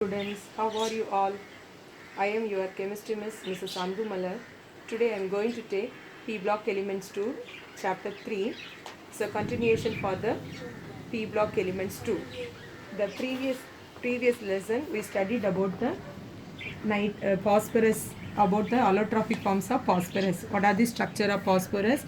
Students, how are you all? I am your chemistry miss, Mrs. Andu Malar. Today I am going to take P block elements 2, chapter 3. So continuation for the P block elements 2. The previous lesson we studied about the phosphorus, about the allotropic forms of phosphorus. What are the structure of phosphorus?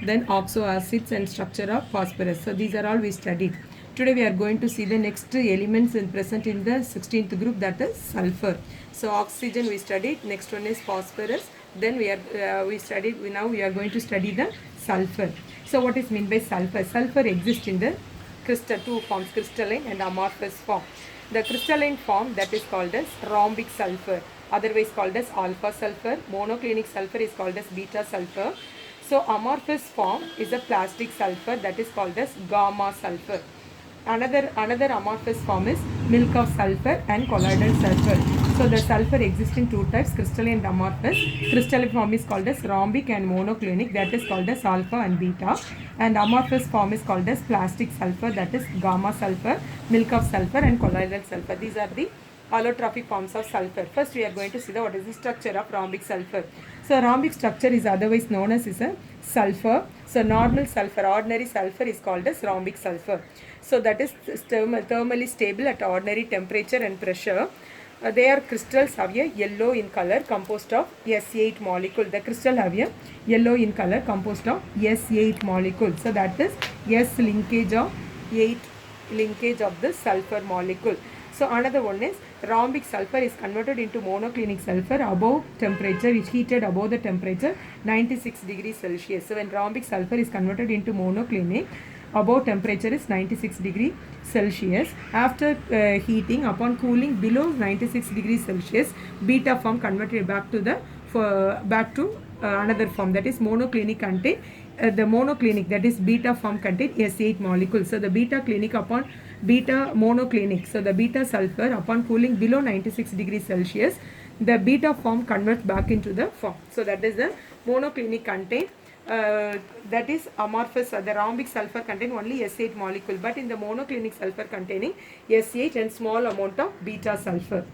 Then oxo acids and structure of phosphorus. So these are all we studied. Today we are going to see the next elements present in the 16th group, that is sulfur. So oxygen we studied, next one is phosphorus. Then we are going to study the sulfur. So what is meant by sulfur? Sulfur exists in the two forms, crystalline and amorphous form. The crystalline form, that is called as rhombic sulfur, otherwise called as alpha sulfur. Monoclinic sulfur is called as beta sulfur. So amorphous form is a plastic sulfur, that is called as gamma sulfur. Another amorphous form is milk of sulfur and colloidal sulfur. So the sulfur exists in two types, crystalline and amorphous. Crystalline form is called as rhombic and monoclinic, that is called as alpha and beta. And amorphous form is called as plastic sulfur, that is gamma sulfur, milk of sulfur and colloidal sulfur. These are the allotropic forms of sulfur. First we are going to see what is the structure of rhombic sulfur. So rhombic structure is otherwise known as is a sulfur. So normal sulfur, ordinary sulfur is called as rhombic sulfur. So that is thermally stable at ordinary temperature and pressure. Their crystals have a yellow in color composed of S8 molecule. The crystal have a yellow in color composed of S8 molecule. So that is S linkage of 8 linkage of the sulfur molecule. So another one is rhombic sulfur is converted into monoclinic sulfur above temperature, is heated above the temperature 96 degrees Celsius. So when rhombic sulfur is converted into monoclinic, above temperature is 96 degrees Celsius. After heating, upon cooling below 96 degrees Celsius, beta form converted back to another form, that is monoclinic contain the monoclinic, that is beta form contain S8 molecules. So the beta monoclinic, so the beta sulfur upon cooling below 96 degrees Celsius, the beta form converts back into the form. So that is the monoclinic contain that is amorphous. The rhombic sulfur contain only S8 molecule, but in the monoclinic sulfur containing S8 and small amount of beta sulfur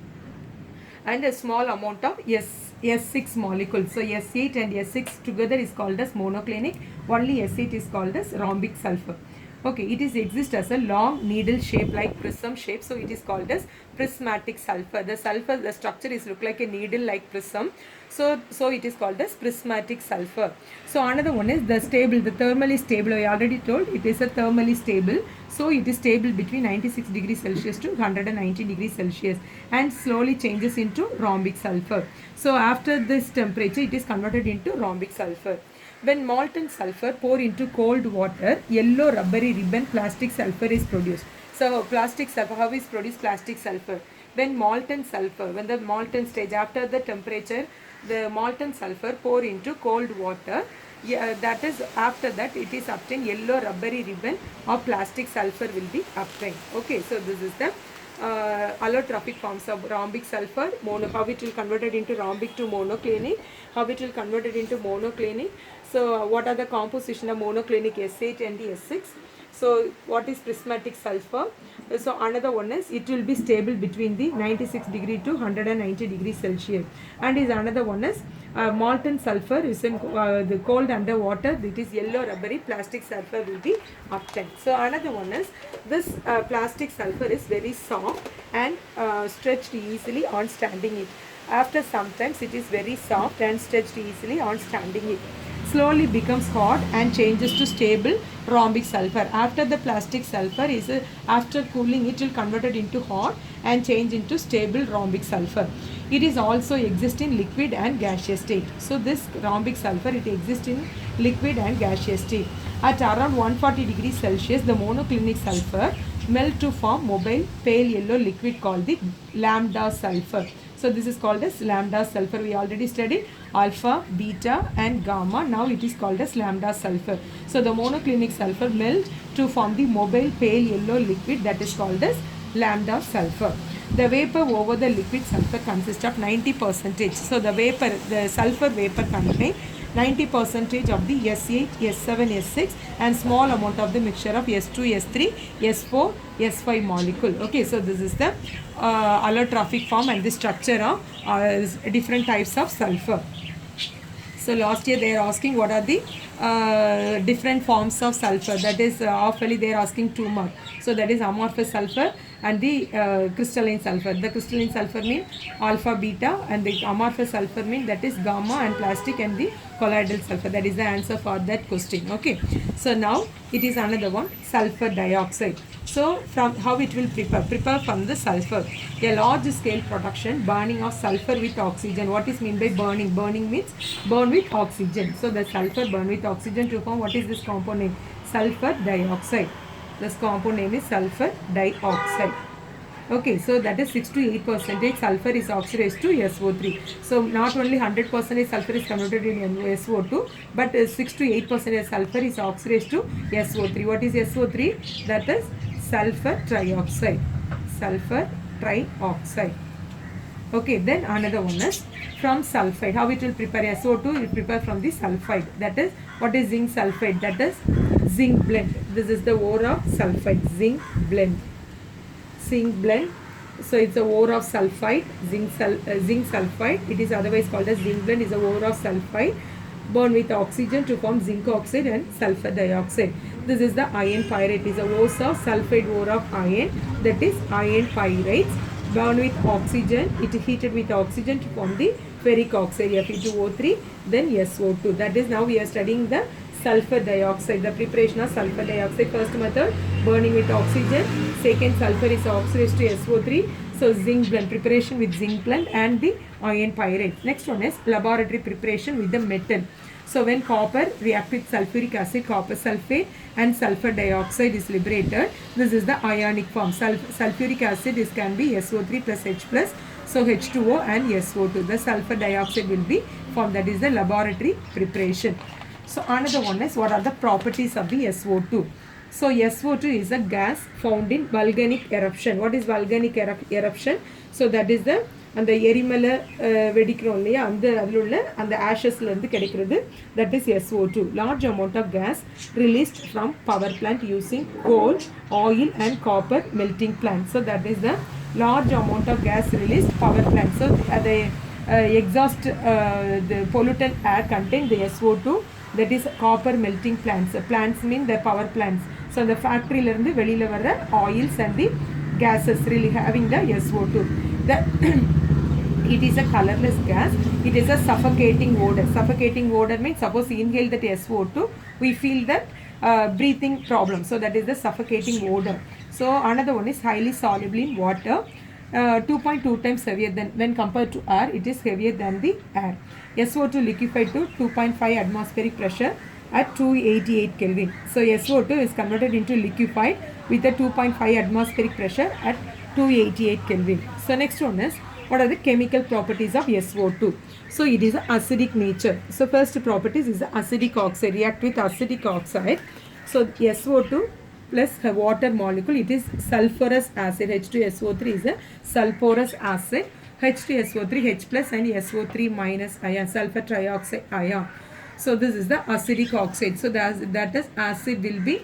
and a small amount of S6 molecules. So S8 and S6 together is called as monoclinic, only S8 is called as rhombic sulfur. Okay, it is exist as a long needle shape like prism shape, so it is called as prismatic sulfur. The structure is look like a needle like prism, so it is called as prismatic sulfur. So another one is the thermally stable. I already told it is a thermally stable, so it is stable between 96 degrees Celsius to 190 degrees Celsius and slowly changes into rhombic sulfur. So after this temperature, it is converted into rhombic sulfur. When molten sulfur pour into cold water, yellow rubbery ribbon plastic sulfur is produced. So plastic sulfur, how is produced plastic sulfur? When the molten stage, after the temperature, the molten sulfur pour into cold water, that is after that it is obtained yellow rubbery ribbon of plastic sulfur will be obtained. Okay, so this is the allotropic forms of rhombic sulfur. How it will converted into rhombic to monoclinic, how it will converted into monoclinic. So what are the composition of monoclinic S8 and S6? So what is prismatic sulfur? So another one is it will be stable between the 96 degree to 190 degrees Celsius, and is another one is molten sulfur is in the cold underwater, it is yellow rubbery plastic sulfur will be obtained. So another one is this plastic sulfur is very soft and stretched easily on standing it. After sometimes it is very soft and stretched easily on standing it. Slowly becomes hot and changes to stable rhombic sulfur. After the plastic sulfur is after cooling, it will converted into hot and change into stable rhombic sulfur. It is also exist in liquid and gaseous state. So this rhombic sulfur, it exists in liquid and gaseous state. At around 140 degrees Celsius, the monoclinic sulfur melt to form mobile pale yellow liquid called the lambda sulfur. So this is called as lambda sulfur. We already studied alpha, beta and gamma. Now it is called as lambda sulfur. So the monoclinic sulfur melt to form the mobile pale yellow liquid, that is called as lambda sulfur. The vapor over the liquid sulfur consists of 90%. So the sulfur vapor contains 90 percentage of the S8, S7, S6 and small amount of the mixture of S2, S3, S4, S5 molecule. Okay, so this is the allotropic form and the structure of different types of sulfur. So last year they are asking what are the different forms of sulfur. That is awfully they are asking 2 marks. So that is amorphous sulfur and the crystalline sulfur. The crystalline sulfur means alpha, beta, and the amorphous sulfur means that is gamma and plastic and the colloidal sulfur. That is the answer for that question. Okay. So now it is another one, sulfur dioxide. So from how it will prepare from the sulfur. A large scale production, burning of sulfur with oxygen. What is mean by burning? Burning means burn with oxygen. So the sulfur burn with oxygen to form what is this compound name? Sulfur dioxide. This compound name is sulfur dioxide. Okay, so that is 6 to 8% sulfur is oxidized to SO3. So not only 100% sulfur is converted in SO2, but 6 to 8% sulfur is oxidized to SO3. What is SO3? That is sulfur trioxide. Sulfur trioxide. Okay, then another one is from sulfide. How it will prepare SO2? It will prepare from the sulfide. That is, what is zinc sulfide? That is zinc blend. This is the ore of sulfide. Zinc blend. Zinc blend. So it's a ore of sulfide. Zinc sulfide. It is otherwise called as zinc blend. Is a ore of sulfide. Burn with oxygen to form zinc oxide and sulfur dioxide. This is the iron pyrite. It is a ore of sulfide ore of iron. That is iron pyrites. Burn with oxygen. It is heated with oxygen to form the ferric oxide, Fe2O3, then SO2. That is, now we are studying the sulfur dioxide, the preparation of sulfur dioxide. First method, burning with oxygen. Second, sulfur is oxidized to SO3. So zinc blend, preparation with zinc blend and the iron pyrite. Next one is laboratory preparation with the metal. So when copper react with sulfuric acid, copper sulfate and sulfur dioxide is liberated. This is the ionic form. Sulfuric acid is can be SO3 plus H plus. So H2O and SO2. The sulfur dioxide will be formed. That is the laboratory preparation. So another one is what are the properties of the SO2. So SO2 is a gas found in volcanic eruption. What is volcanic eruption? So that is the அந்த எரிமலை வெடிக்கிறோம் இல்லையா அந்த அதில் உள்ள அந்த ஆஷஸ்லேருந்து கிடைக்கிறது. That is SO2. Large amount of gas released from power plant using coal, oil and copper melting plant. So that is the large amount of gas released power plant. So அதை exhaust the pollutant air contain the SO2, that is copper melting plants. Plants mean the power plants. So the factory லேருந்து வெளியில் வர oils and the gases really having the SO2. The it is a colorless gas. It is a suffocating odor. Suffocating odor means suppose we inhale that SO2, we feel that breathing problem. So that is the suffocating odor. So another one is highly soluble in water. 2.2 times heavier than when compared to air. It is heavier than the air. SO2 liquefied to 2.5 atmospheric pressure at 288 Kelvin. So SO2 is converted into liquefied with a 2.5 atmospheric pressure at 288 Kelvin. So next one is what are the chemical properties of SO2. So it is acidic nature. So first properties is acidic oxide. React with acidic oxide. So SO2 plus water molecule, it is sulfurous acid. H2SO3 is a sulfurous acid. H2SO3, H plus and SO3 minus ion, sulfur trioxide ion. So this is the acidic oxide. So that is acid will be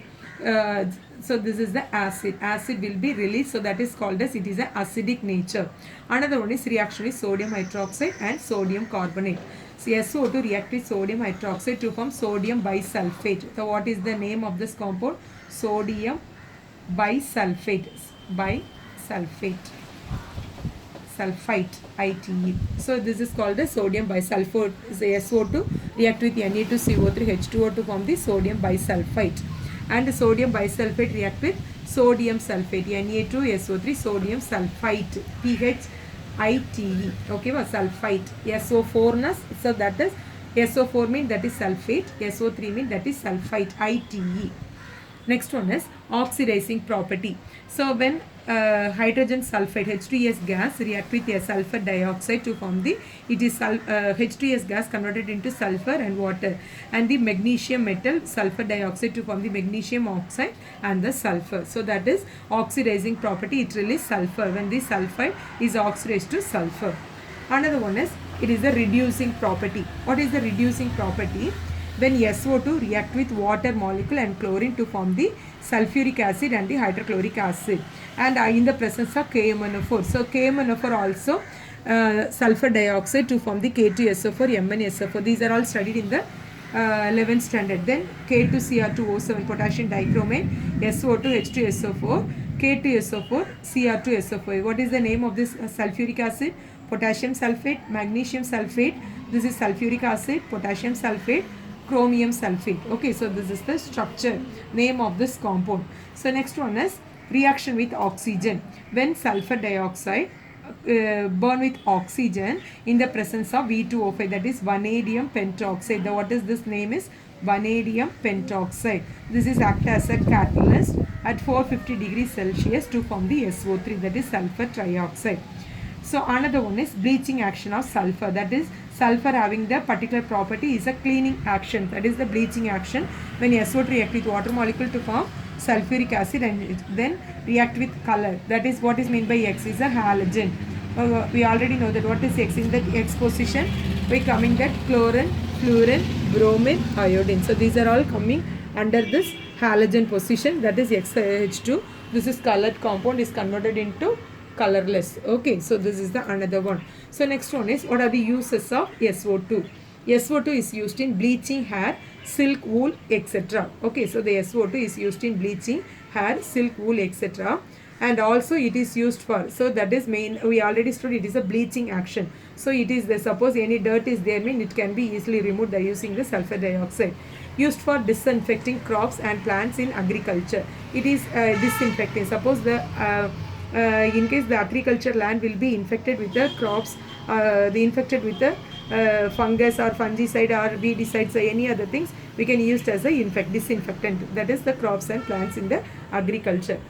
so this is the acid will be released. So that is called as it is a acidic nature. Another one is reaction with sodium hydroxide and sodium carbonate. So SO2 react with sodium hydroxide to form sodium bisulfate. So what is the name of this compound? Sodium bisulfate. Bisulfate. Sulfite, ITE. So this is called the sodium bisulfate. So SO2 react with Na2CO3 H2O to form the sodium bisulfite. And the sodium bisulfate react with sodium sulfate, Na2SO3 sodium sulfite, PHITE. Okay, sulfite. SO4 so that is SO4 means that is sulfate, SO3 means that is sulfite, ITE. Next one is oxidizing property. So when hydrogen sulfide H2S gas react with a sulfur dioxide to form the H2S gas converted into sulfur and water, and the magnesium metal sulfur dioxide to form the magnesium oxide and the sulfur. So that is oxidizing property. It releases sulfur when the sulfide is oxidized to sulfur. Another one is it is a reducing property. What is the reducing property? When SO2 react with water molecule and chlorine to form the sulfuric acid and the hydrochloric acid, and in the presence of KMnO4. So KMnO4 also sulfur dioxide to form the K2SO4, MnSO4. These are all studied in the 11th standard. Then K2Cr2O7 potassium dichromate, SO2 H2SO4, K2SO4 Cr2SO4. What is the name of this sulfuric acid? Potassium sulfate, magnesium sulfate. This is sulfuric acid, potassium sulfate, chromium sulfate. Okay, so this is the structure name of this compound. So next one is reaction with oxygen. When sulfur dioxide burn with oxygen in the presence of V2O5, that is vanadium pentoxide. What is this name is vanadium pentoxide. This is act as a catalyst at 450 degrees Celsius to form the SO3, that is sulfur trioxide. So another one is bleaching action of sulfur, that is sulfur having the particular property is a cleaning action, that is the bleaching action. When SO3 react with water molecule to form sulfuric acid and then react with color, that is what is meant by X is a halogen. We already know that what is X. In the X position we coming that chlorine, fluorine, bromine, iodine. So these are all coming under this halogen position, that is XH2. This is colored compound is converted into colorless. Okay, so this is the another one. So next one is what are the uses of SO2. SO2 is used in bleaching hair, silk, wool, etc. Okay, so the SO2 is used in bleaching hair, silk, wool, etc. And also it is used for, so that is main, we already studied, it is a bleaching action. So it is the, suppose any dirt is there, mean it can be easily removed by using the sulfur dioxide. Used for disinfecting crops and plants in agriculture. It is disinfecting. Suppose the in case the agriculture land will be infected with the crops, the infected with the fungus or fungicide or weedicides or any other things, we can use it as a disinfectant, that is the crops and plants in the agriculture.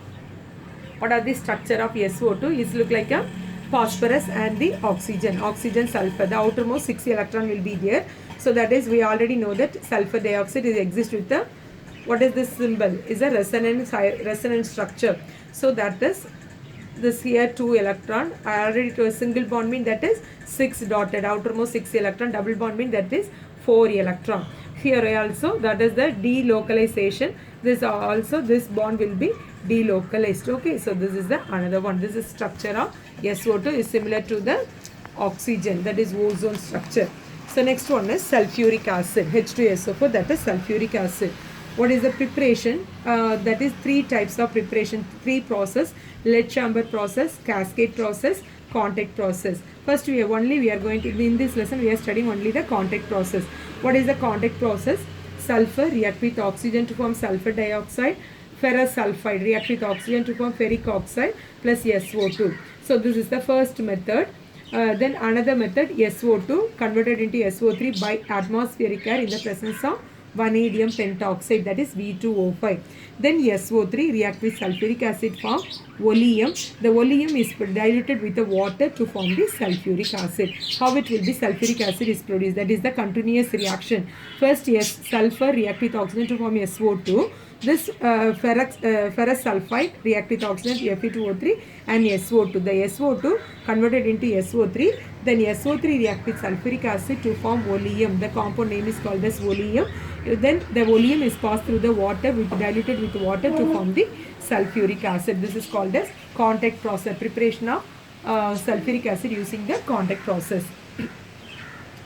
What are the structure of SO2? Is look like a phosphorus and the oxygen, oxygen sulfur. The outermost 6 electron will be there. So that is, we already know that sulfur dioxide is exists with the, what is this symbol? Is a resonance structure. So that is this here 2 electron. I already to a single bond mean that is 6 dotted, outermost 6 electron, double bond mean that is 4 electron. Here also that is the delocalization. This also, this bond will be delocalized. Okay, so this is the another one. This is structure of SO2 is similar to the oxygen, that is ozone structure. So next one is sulfuric acid, H2SO4, that is sulfuric acid. What is the preparation? That is 3 types of preparation, 3 process: lead chamber process, cascade process, contact process. First we are going to, in this lesson we are studying only the contact process. What is the contact process? Sulfur react with oxygen to form sulfur dioxide. Ferrous sulfide react with oxygen to form ferric oxide plus SO2. So this is the first method. Then another method, SO2 converted into SO3 by atmospheric air in the presence of vanadium pentoxide, that is V2O5. Then SO3 react with sulfuric acid form oleum. The oleum is diluted with the water to form the sulfuric acid. How it will be sulfuric acid is produced? That is the continuous reaction. First sulfur react with oxygen to form SO2. This ferrous sulfide react with oxygen Fe2O3 and SO2. The SO2 converted into SO3. Then SO3 react with sulfuric acid to form oleum. The compound name is called as oleum. Then the oleum is passed through the water, diluted with water to form the sulfuric acid. This is called as contact process. Preparation of sulfuric acid using the contact process.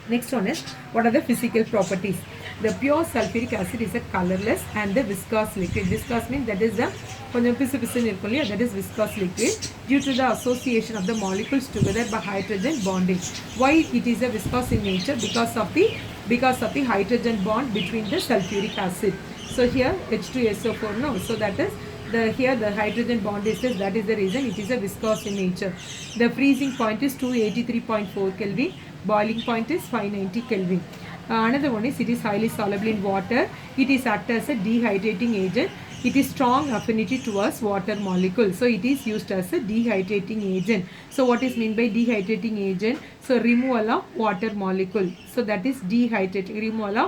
Next one is, what are the physical properties? The pure sulfuric acid is a colorless and the viscous liquid. Viscous means that is the that is viscous liquid due to the association of the molecules together by hydrogen bonding. Why it is a viscous in nature? Because of the hydrogen bond between the sulfuric acid. So here H2SO4, no, so that is here the hydrogen bond is this, that is the reason it is a viscous in nature. The freezing point is 283.4 Kelvin. Boiling point is 590 Kelvin. Another one is, it is highly soluble in water. It is act as a dehydrating agent. It is strong affinity towards water molecule. So it is used as a dehydrating agent. So what is meant by dehydrating agent? So removal of water molecule. So that is dehydrating, removal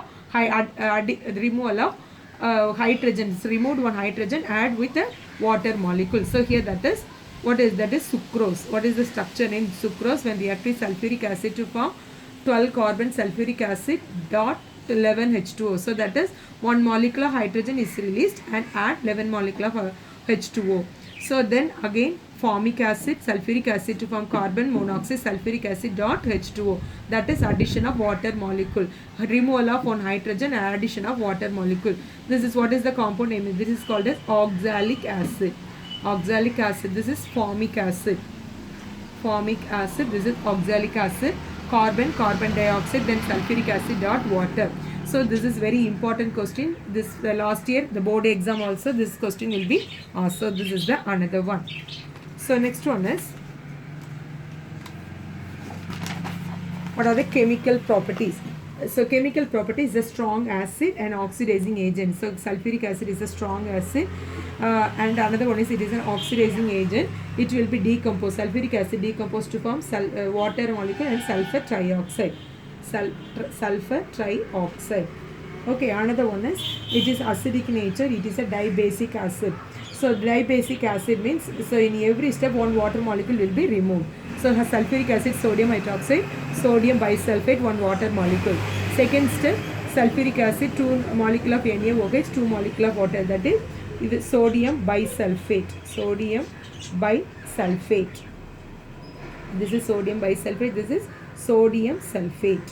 of hydrogen. So removed one hydrogen, add with a water molecule. So here that is, what is that is sucrose. What is the structure in sucrose? When react with sulfuric acid to form 12 carbon sulfuric acid dot 11 H2O. So that is 1 molecular hydrogen is released and add 11 molecular H2O. So then again formic acid, sulfuric acid to form carbon monoxide sulfuric acid dot H2O. That is addition of water molecule. Removal of one hydrogen and addition of water molecule. This is what is the compound name. This is called as oxalic acid. Oxalic acid. This is formic acid. Formic acid. This is oxalic acid. Carbon, carbon dioxide, then sulfuric acid dot water. So this is very important question. This last year the board exam also this question will be asked. So this is the another one. So next one is, what are the chemical properties? So chemical property is a strong acid and oxidizing agent. So sulfuric acid is a strong acid, and another one is it is an oxidizing agent. It will be decomposed. Sulfuric acid decomposed to form water molecule and sulfur trioxide. Sulfur trioxide. Okay, another one is it is acidic nature. It is a dibasic acid. So dibasic acid means, so in every step one water molecule will be removed. So sulfuric acid, sodium hydroxide, sodium bisulfate, one water molecule. Second step, sulfuric acid, 2 molecule of NaOH, 2 molecule of water. That is sodium bisulfate. Sodium bisulfate. This is sodium bisulfate. This is sodium sulfate.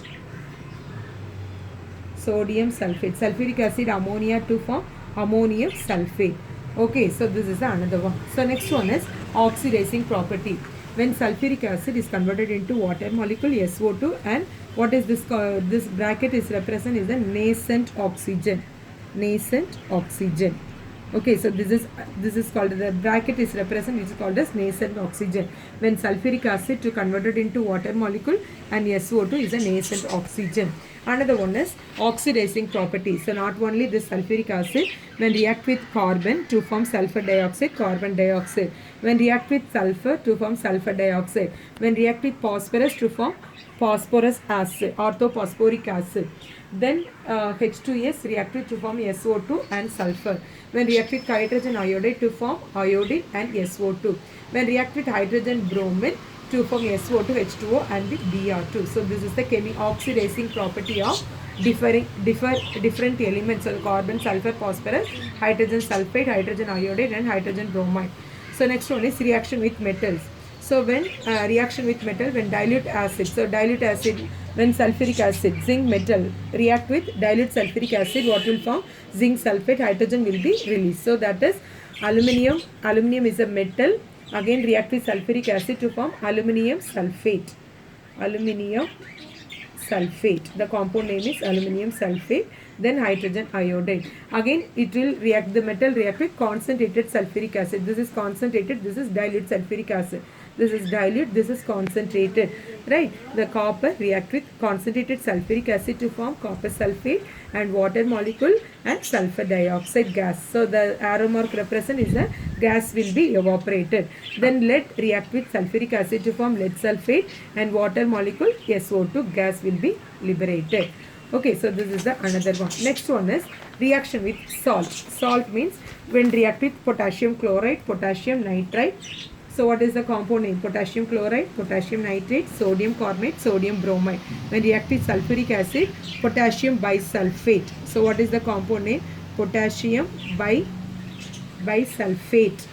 Sodium sulfate. Sulfuric acid, ammonia to form ammonium sulfate. Okay, so this is another one. So next one is oxidizing property. When sulfuric acid is converted into water molecule SO2, and what is this? This bracket is represent is a nascent oxygen. Nascent oxygen. Okay, so this is called, the bracket is represent, which is called as nascent oxygen. When sulfuric acid to converted into water molecule and SO2 is a nascent oxygen. Another one is oxidizing property. So not only this sulfuric acid, when react with carbon to form sulfur dioxide, carbon dioxide. When react with sulfur to form sulfur dioxide. When react with phosphorus to form phosphorus acid, orthophosphoric acid. Then H2S reacted to form SO2 and sulfur. When react with hydrogen iodide to form iodine and SO2. When react with hydrogen bromine to form SO2, H2O and the Br2. So this is the oxidizing property of different elements, so carbon, sulfur, phosphorus, hydrogen sulfide, hydrogen iodide and hydrogen bromide. So next one is reaction with metals. So when reaction with metal, when dilute acid, so dilute acid, when sulfuric acid, zinc metal react with dilute sulfuric acid, what will form? Zinc sulfate, hydrogen will be released. So that is aluminium. Aluminium is a metal. Again react with sulfuric acid to form aluminium sulfate. Aluminium sulfate. The compound name is aluminium sulfate. Then hydrogen iodide. Again it will react, the metal react with concentrated sulfuric acid. This is concentrated, this is dilute sulfuric acid. This is dilute, this is concentrated, right? The copper react with concentrated sulfuric acid to form copper sulfate and water molecule and sulfur dioxide gas. So the arrow mark represent is a gas will be evaporated. Then lead react with sulfuric acid to form lead sulfate and water molecule SO2 gas will be liberated. Okay, so this is the another one. Next one is reaction with salt. Salt means when react with potassium chloride, potassium nitrite. So what is the compound name? Potassium chloride, potassium nitrate, sodium carbonate, sodium bromide. When react with sulfuric acid, potassium bisulfate. So what is the compound name? Potassium bisulfate.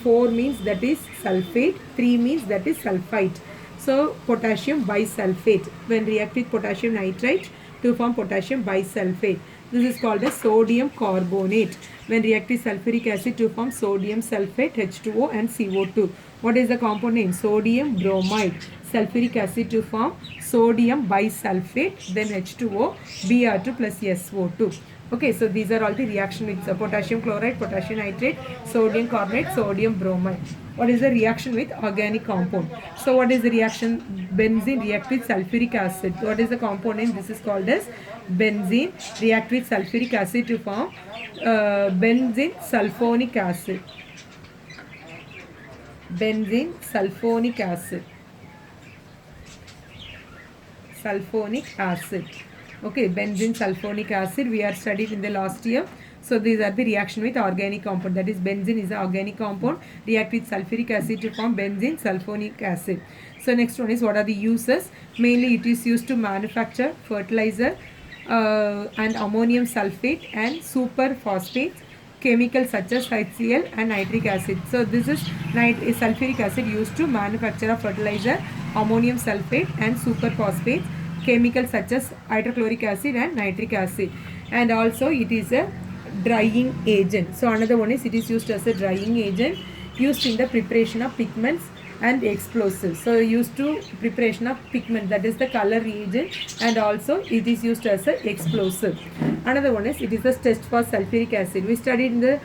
4 means that is sulfate, 3 means that is sulfite. So potassium bisulfate. When react with potassium nitrite to form potassium bisulfate. This is called as sodium carbonate. When react with sulfuric acid to form sodium sulfate, H2O and CO2. What is the compound name? Sodium bromide. Sulfuric acid to form sodium bisulfate, then H2O, Br2 plus SO2. Okay, so these are all the reaction with potassium chloride, potassium nitrate, sodium carbonate, sodium bromide. What is the reaction with organic compound? So what is the reaction? Benzene react with sulfuric acid. What is the compound name? This is called as benzene. React with sulfuric acid to form benzene sulfonic acid. Benzene sulfonic acid. Sulfonic acid. Okay, benzene sulfonic acid we are studied in the last year. So these are the reaction with organic compound. That is benzene is an organic compound. React with sulfuric acid to form benzene sulfonic acid. So next one is what are the uses? Mainly it is used to manufacture fertilizer and ammonium sulfate and superphosphates, chemicals such as HCl and nitric acid. So this is sulfuric acid used to manufacture a fertilizer, ammonium sulfate and superphosphates, chemicals such as hydrochloric acid and nitric acid. And also it is a drying agent. So another one is it is used as a drying agent used in the preparation of pigments and explosives. So used to preparation of pigment, that is the color reagent, and also it is used as a explosive. Another one is it is the test for sulfuric acid. We studied in the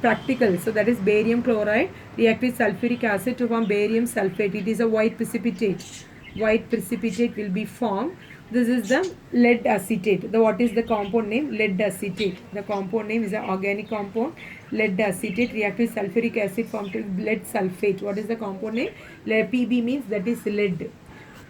practical. So that is barium chloride react with sulfuric acid to form barium sulfate. It is a white precipitate. White precipitate will be formed. This is the lead acetate. What is the compound name? Lead acetate. The compound name is an organic compound. Lead acetate react with sulfuric acid formed to lead sulfate. What is the compound name? Pb means that is lead.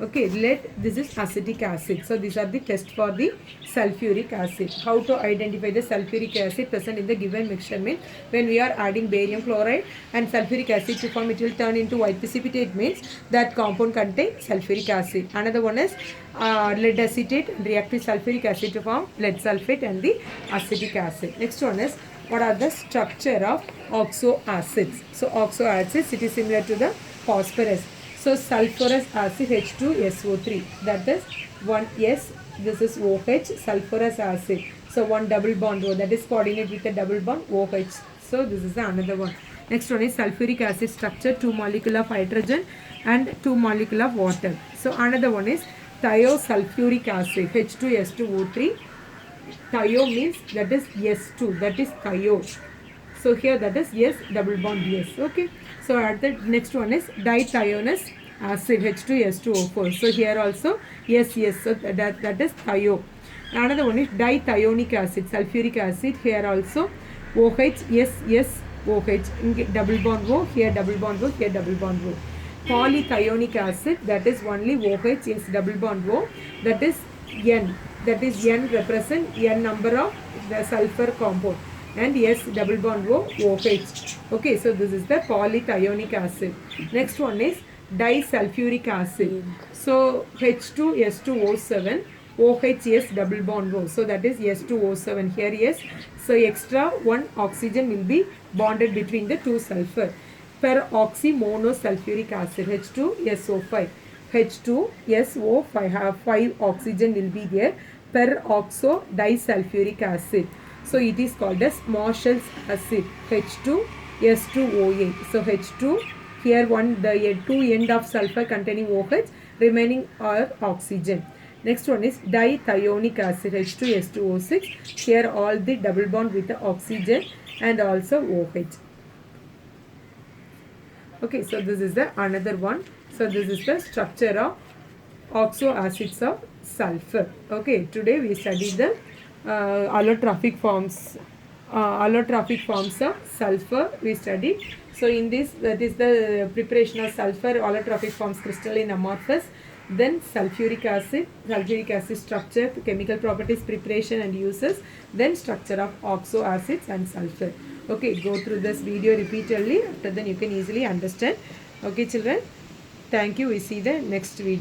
Okay, lead, this is acetic acid. So these are the tests for the sulfuric acid. How to identify the sulfuric acid present in the given mixture means when we are adding barium chloride and sulfuric acid to form, it will turn into white precipitate, means that compound contains sulfuric acid. Another one is lead acetate react with sulfuric acid to form lead sulfate and the acetic acid. Next one is what are the structure of oxo acids. So oxo acids, it is similar to the phosphorus. So sulfurous acid H2SO3, that is 1S, this is OH, sulfurous acid. So one double bond O, that is coordinate with a double bond OH. So this is another one. Next one is sulfuric acid structure, 2 molecule of hydrogen and 2 molecule of water. So another one is thiosulfuric acid H2S2O3. Thio means that is S2, that is thio. So here that is S double bond S. Okay. So at the next one is dithionous acid H2S2O4. So here also yes. So that is thio. Another one is dithionic acid, sulfuric acid. Here also OH yes OH. Double bond O, here double bond O, here double bond O. Polythionic acid, that is only OH yes double bond O. That is N. That is N represent N number of the sulfur compound. And yes double bond O, OH. Okay, so this is the polythionic acid. Next one is disulfuric acid. So H2S2O7, OHS double bond O. So that is S2O7 here, yes. So extra one oxygen will be bonded between the two sulfur. Peroxy monosulfuric acid H2SO5. H2SO5 have 5 oxygen will be there. Peroxo disulfuric acid. So it is called as Marshall's acid H2S2O8. So H2 here the 2 end of sulfur containing OH, remaining are oxygen. Next one is dithionic acid H2S2O6. Here all the double bond with the oxygen and also OH. Okay, so this is the another one. So this is the structure of oxo acids of sulfur. Okay, today we studied the allotrophic forms of sulfur we studied. So in this, that is the preparation of sulfur, allotrophic forms, crystalline, amorphous. Then sulfuric acid structure, chemical properties, preparation and uses. Then structure of oxo acids and sulfur. Okay, go through this video repeatedly. After then you can easily understand. Okay children, thank you. We see the next video.